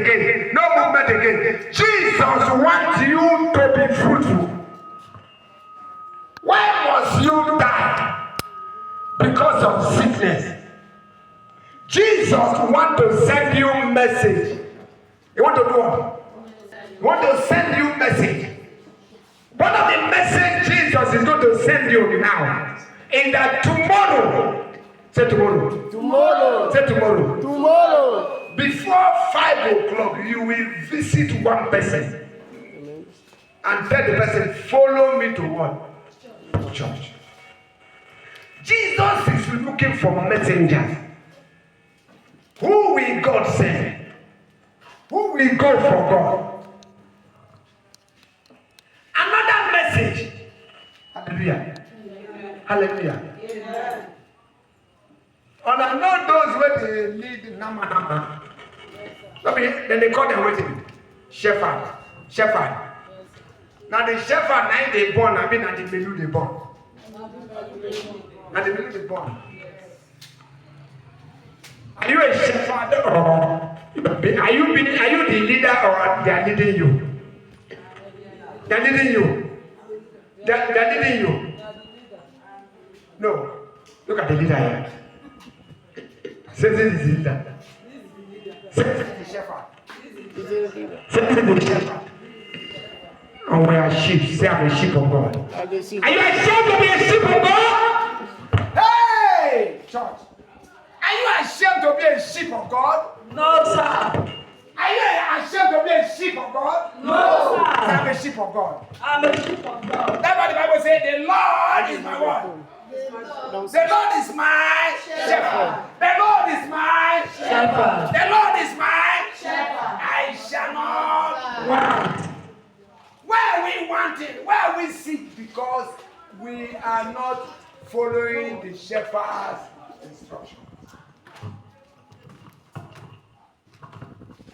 again. No movement again. Jesus wants you to be fruitful. Why must you die? Because of sickness. Jesus wants to send you a message. He wants to do what? He wants to send you a message. One of the messages Jesus is going to send you now is that tomorrow, say tomorrow. Tomorrow. Say tomorrow. Tomorrow. Before 5 o'clock, you will visit one person and tell the person, follow me to what? Church. Jesus is looking for messengers. Who will God send? Who will go for God? Another message. Hallelujah. Hallelujah. Amen. And I know those where they lead Nama. Then they call them waiting. Shepherd. Shepherd. Now the shepherd now they born, I mean at the middle they born. At the middle they born. Are you a shepherd or are you the leader or they are leading you? They are leading you. They are leading you. No. Look at the leader here. Say this is the leader. Say this is the shepherd. Say this is the shepherd. And we are sheep. Say I'm a sheep of God. Are you ashamed to be a sheep of God? Hey! Church. Are you ashamed to be a sheep of God? No, sir. Are you ashamed to be a sheep of God? No, sir. I'm a sheep of God. I'm a sheep of God. That's what the Bible says. The Lord is my what? The Lord is my shepherd. The Lord is my Shepherd. The Lord is my shepherd. I shall not want. Where are we wanting? Where are we sick? Because we are not following the shepherd's instructions.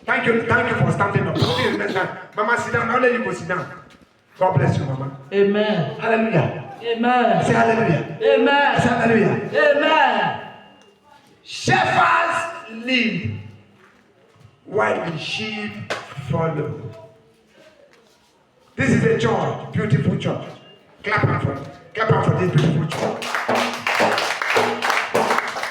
Thank you for standing up. Mama, sit down. I'll let you go sit down. God bless you, Mama. Amen. Hallelujah. Amen. Say hallelujah. Amen. Say hallelujah. Amen. Shepherds lead while the sheep follow. This is a church, beautiful church. Clap up for this beautiful church.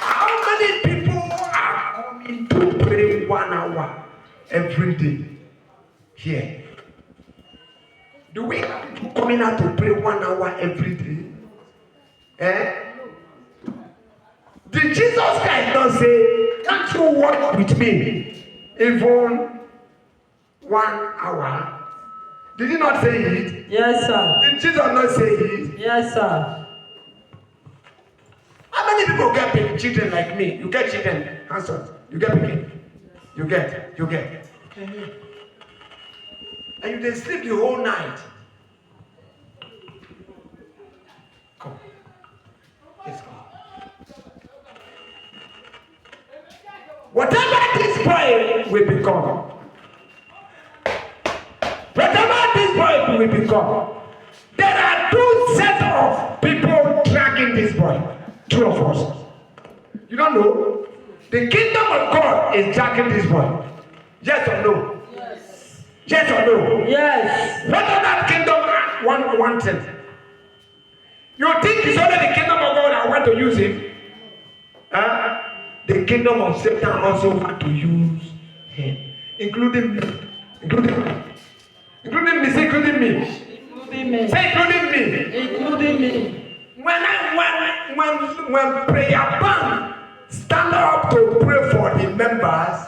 How many people are coming to pray 1 hour every day here? Do we have people coming out to pray 1 hour every day? Did Jesus Christ not say, can't you walk with me even 1 hour? Did he not say it? Yes, sir. Did Jesus not say it? Yes, sir. How many people get big children like me? You get children, hands up. You get big. You get. And they sleep the whole night. Come. Let's go. Whatever this boy will become, there are 2 sets of people dragging this boy. 2 of us. You don't know? The kingdom of God is dragging this boy. Yes or no? Yes. Yes or no? Yes. What does that kingdom wanted? You think it's only the kingdom of God I want to use him? The kingdom of Satan also want to use him, including me. Including me. Say including me. Say including me. When prayer band stand up to pray for the members,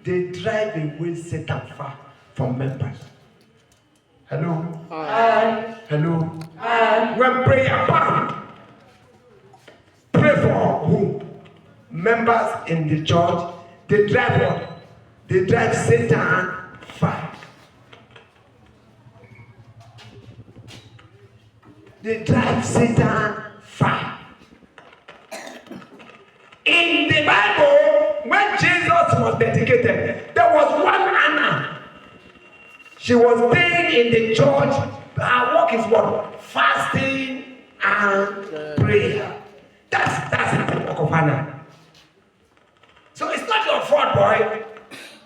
they drive away Satan far from members. Hello? Hello? When prayer band pray for who? Members in the church, they drive what? They drive Satan far. They drive Satan far. In the Bible, when Jesus was dedicated, there was one Anna. She was staying in the church. Her work is what? Fasting and prayer. That's the work of Anna. So it's not your fault, boy.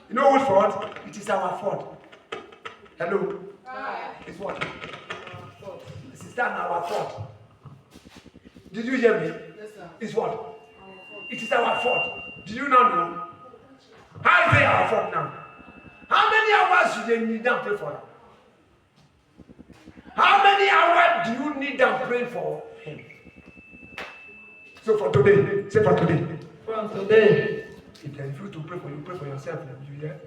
You know whose fault? It is our fault. Hello? It's what? It is our fault. Did you hear me? Yes, sir. It's what? It is our fault. Did you not know? How is it our fault now? How many hours should they need them pray for? How many hours do you need them pray for him? So for today, say for today. From today. If they refuse to pray for you, pray for yourself. You hear?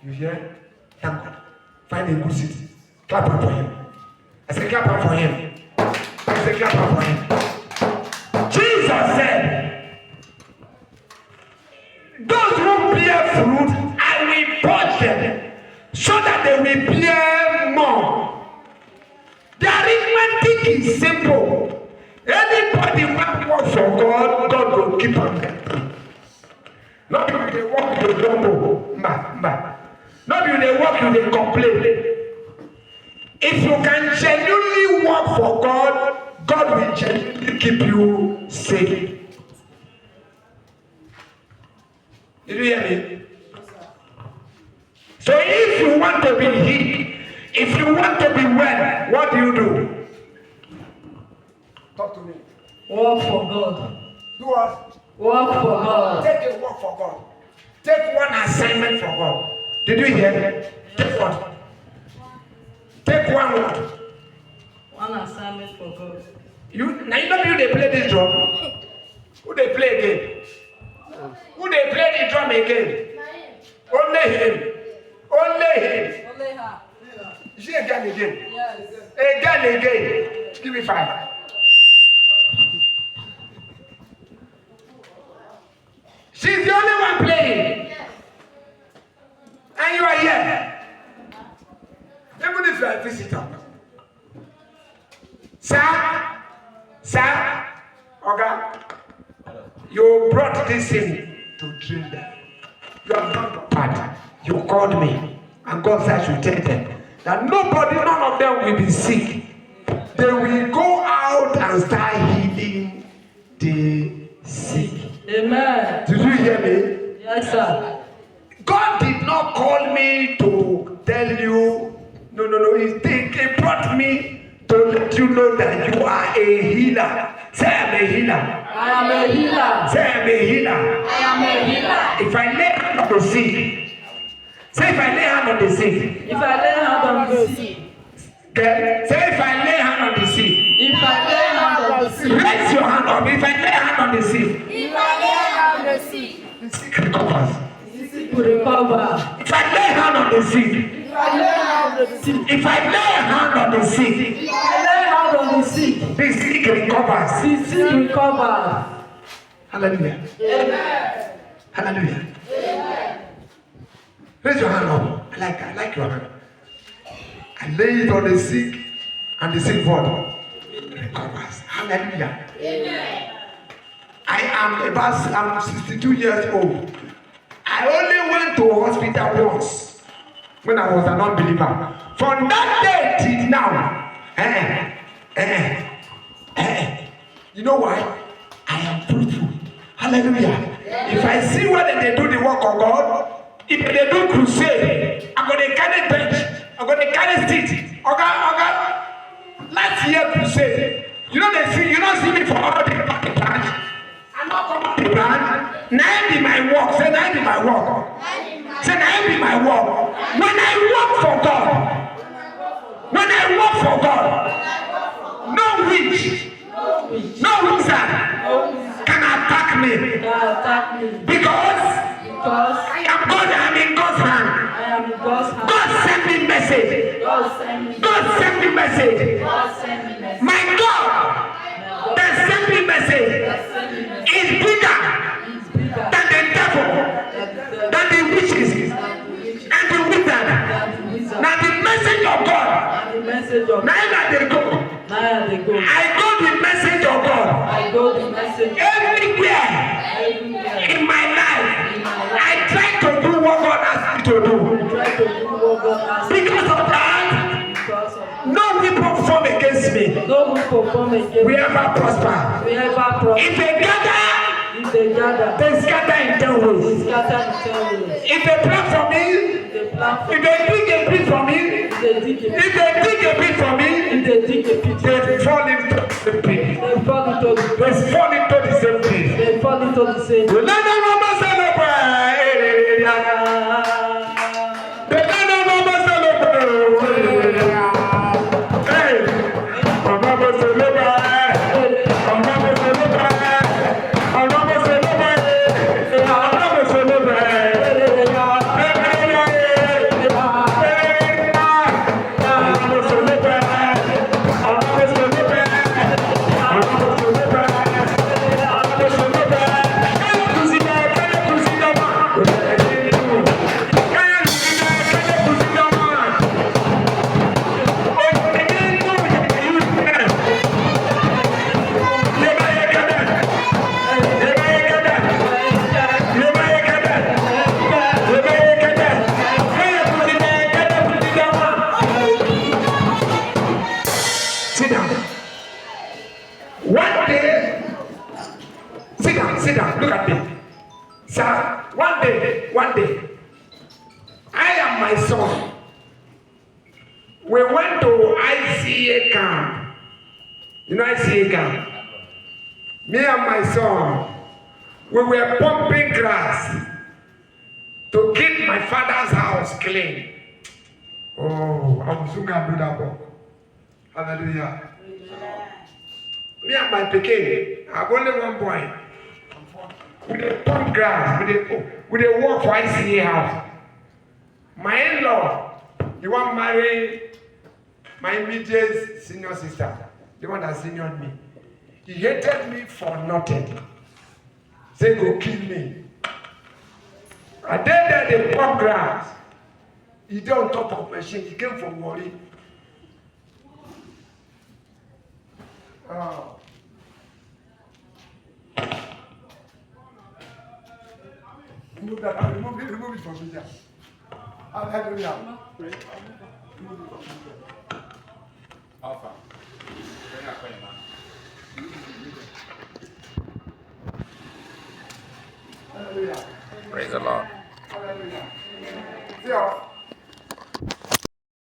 You hear? Thank God. Find a good seat. Clap up for him. I say clap up for him. I say clap up for him. Jesus said, those who bear fruit, I will purge them so that they will bear more. The arithmetic is simple. Anybody who works for God, God will keep on them. Not if they walk with the double. Not if they walk with the complaint. If you can genuinely work for God, God will genuinely keep you safe. Did you hear me? So if you want to be healed, if you want to be well, what do? Talk to me. Work for God. Do what? Work for God. Take a work for God. Take one assignment for God. Did you hear me? Take what? Take one word. One assignment for God. Now you know who they play this drum? Who they play again? Who they play the drum again? Only him. Only him. Only her. You see a girl again? Yes. A girl again. Give me 5. She's the only one playing. And you are here. Even if you are a visitor. Sir, Oga, you brought this in to train them. You have done your part. You called me. And God said I should tell them that none of them will be sick. They will go out and start healing the sick. Amen. Did you hear me? Yes, sir. God did not call me to tell you. No. He brought me to let you know that you are a healer. Say I'm a healer. I am a healer. Say I'm a healer. I am a healer. If I lay hand on the sick. Say if I lay hand on the sick. If I lay hand on the sick. Okay. Say if I lay hand on the sick. If I lay hand on the sick. Raise your hand up. If I lay hand on the sick. If I lay hand on the sick. The sick recovers. The sick will recover. If I lay hand on the sick. If I lay hand on the sick. If I lay hand on the sick. If I lay hand on the sick. The sick recovers. The sick recovers. Hallelujah. Amen. Hallelujah. Amen. Raise your hand up. I like that. I like your hand. I lay it on the sick, and the sick body recovers. Hallelujah. Amen. I'm 62 years old. I only went to hospital once when I was an unbeliever. From that day till now, you know why? I am fruitful. Hallelujah. If I see whether they do the work of God, if they do crusade, I'm going to carry bench, I'm going to carry stick. Okay. Last year crusade, you don't see me for all the branch. I'm not come out the branch. Now be my work. Say now be my work. Say now be my work. When I work for God, no witch, no wizard can attack me. Because I am God, I am in God's hand. I am in God's hand. God sent me message. God send me. God sent me message. God send me message. My God that sent me message is bigger than the devil, than the witches, and the wizard. Now the message of God. The message of Now they go. I go the message of God. I go the message Everywhere in my life, I try to do what God asked me to do. Try to do what God asks. Because of that, Because of no weapon form against me no one perform against will ever prosper. we ever prosper. If they gather If they gather, they scatter in 10 they ways. scatter in 10 ways. If they plan for me, If they plan for if they dig a pit for me, if they dig a if they dig a pit for me, if they dig a pit, they fall into the pit. they fall into the They fall into the same pit. they fall into the same. The land of Mama celebrate. The land of Mama celebrate. Hey, Mama celebrate. Mama celebrate. Mama celebrate. Mama Sit down. One day, sit down, look at me. Sir, one day, I and my son, we went to ICA camp. You know ICA camp? Me and my son, we were pumping grass to keep my father's house clean. Oh, I'm soon gonna do that book. Hallelujah. Me and my pikin, I've only one boy. We dey pump grass, we dey work for ICA house. My in-law, the one marry my immediate senior sister, the one that seniored me. He hated me for nothing. Say go kill me. I did that they pump grass. He dey on top of machine. He came from Warri. Oh. Remove that. Remove it from me. Hallelujah. Alpha. Hallelujah. Praise the Lord.